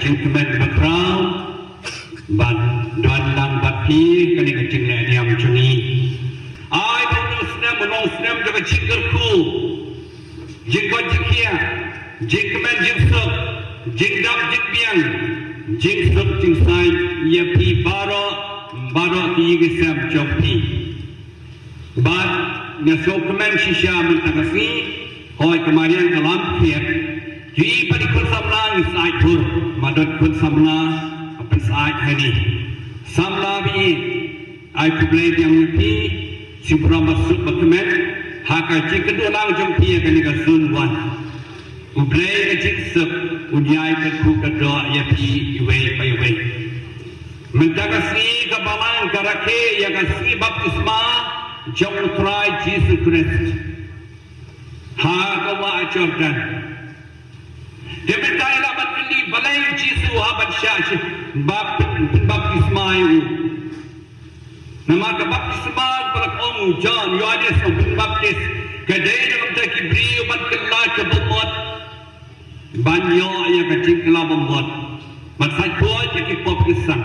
จึงเม็ดมะพร้าวบัดดอนลังบัดพีกันนี่ก็จึงแหล่ยำชนีไอ้พวกนู้นสนามมองสนามจะไปจิงกระคูจิงก้อนจิงเขียจิงเม็ดจิงสุกจิงดับจิงเบียงจิงสุกจิงไซยาพีบารอที่ยิงเสียมจบพีบัดเนี่ยสุกเม็ดชิชามันตั้งสีหอยกมาเรียนกลามเพียรจีปฏิคุณสำลาอิสายทุรมาดคุณสำลาเป็นสายแค่นี้สำลาบีไอ้ผู้เลี้ยงยังพีสิบรำสุดบักเม็ดหากจิกดูนางจงพีกันนี่ก็สุนวันอุเบย์ก็จิกสุกอุญญาก็คู่กระโดดยาพีเวไปเวมันจะกสีกับบาลังกระเคยกสีบัพติศมาจงทรายจีสุคริสต์หากว่าจอดันเดี๋ยวเป็นใจละบัดนี้บาลังจีสุฮาบัดชาชบัพติศมาอยู่nama kebaptismal berakong John Yohanes Pembaptis kedai dalam taki beriu ban kelak kebomot banyo yang kecil kelak bomot masai kuat jadi baptisan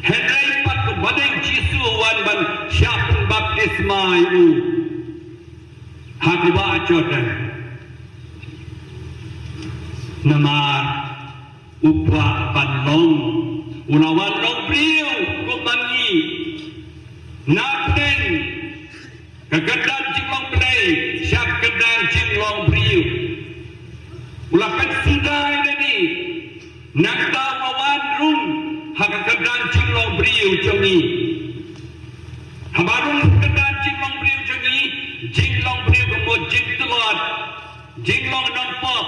Henry pat ke badai Jisu wan ban syap pembaptismal itu hakwa acodan nama upwa panlong unawan long beriu kumangi Napen kegedan jinglong play siap kedan jinglong beriu ulakan sidai ini nakta wawan rum hak kedan jinglong beriu jongi habarung kedan jinglong beriu jongi jinglong beriu kemud jing telot jinglong nampak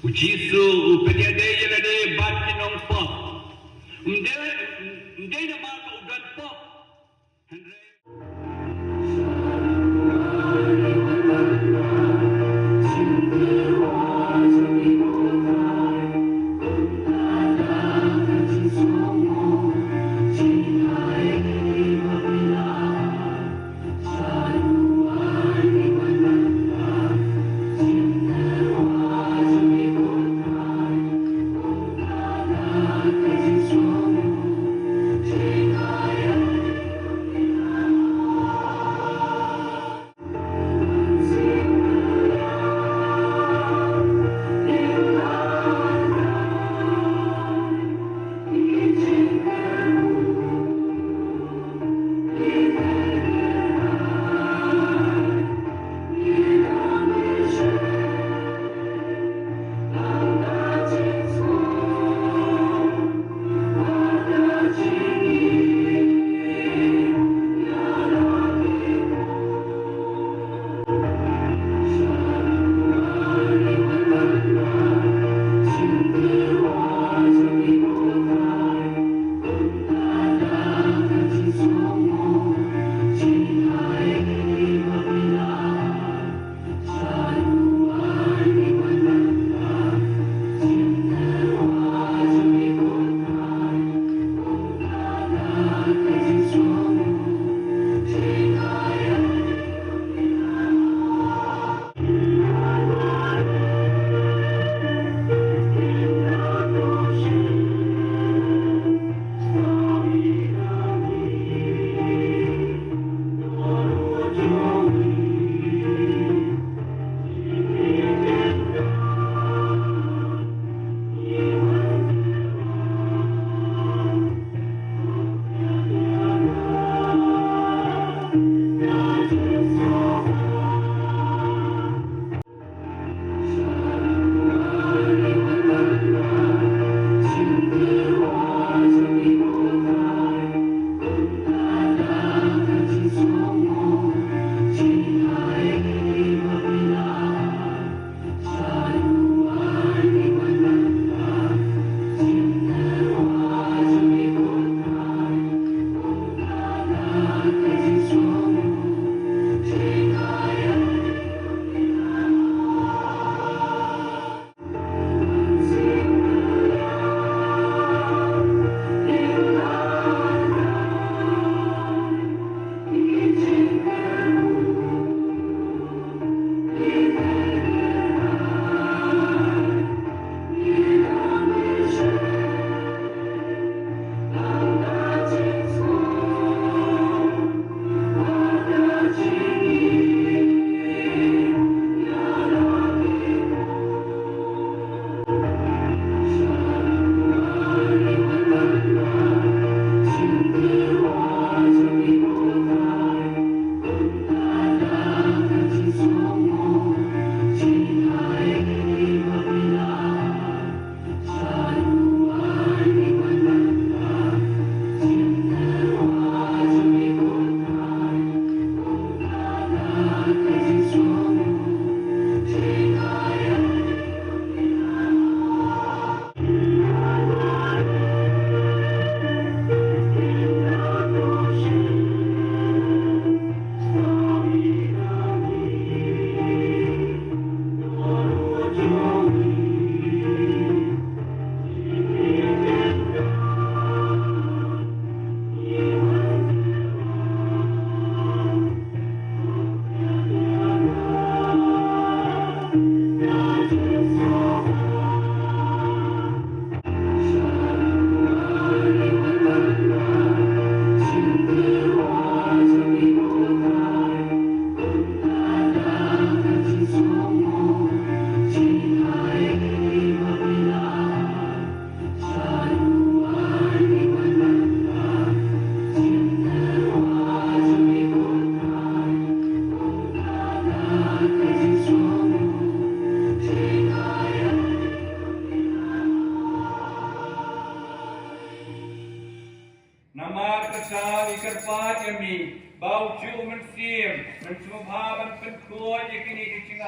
ujisu upediade yelade ban jinglong pak umde nama udan pak Sing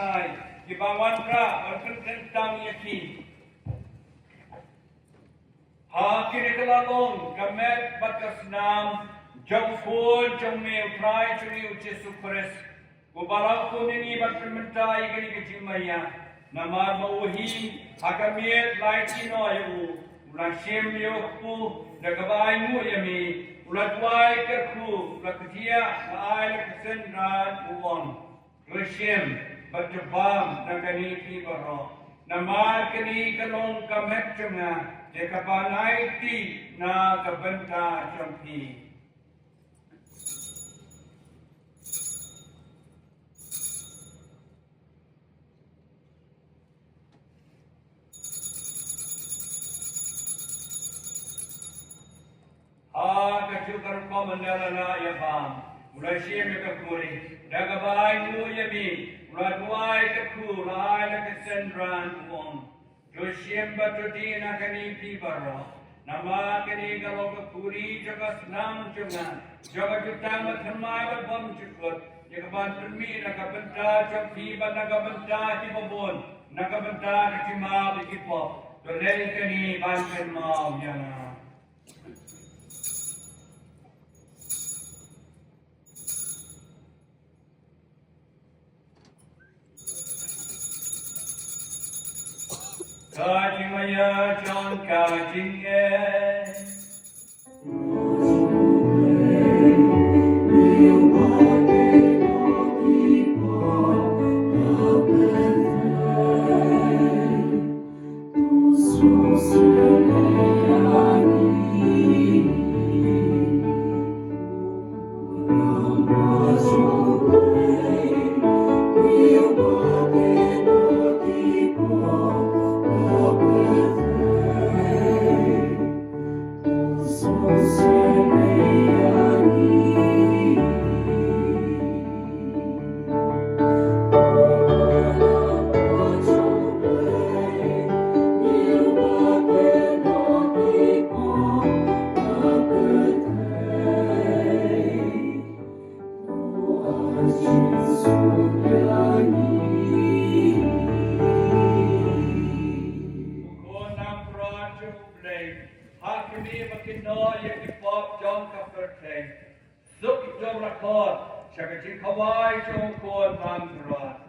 ai ki bangwan pra berken tang yaki ha kini kelalong kamet bakas nam jong ful jong mil prai jong yu Jesu Christ kubalau ko nini bermentai kini kecimaya nama mauhim hakamiet lai tino yu ulah shem yu ku nagabai mu yami ulah tuai kerku ulah ketia ai le kesenran uon Rushem berjebam nagani ki baro nama kini kalong kamet cunga dekabanai ti na kabenta jampi kacukar komandalana yabam mulai siem yakakuri dagabai mu yami mulai tuai kaku lai lakasendran uom Joshiem batudina kani pibaro nama kani kalau kakuri jaga senam jangan jaga jutang mathamai batbam cukut yakaban permi nakabenta jampi bat nakabenta tibabon nakabenta kacima bikipop dolai kani banten mau yana Kajimaya John Kajinge Hakimi makino yakipop John Kapterteng Zuk John Rakot Shakajin Kawai John Kon Mangrot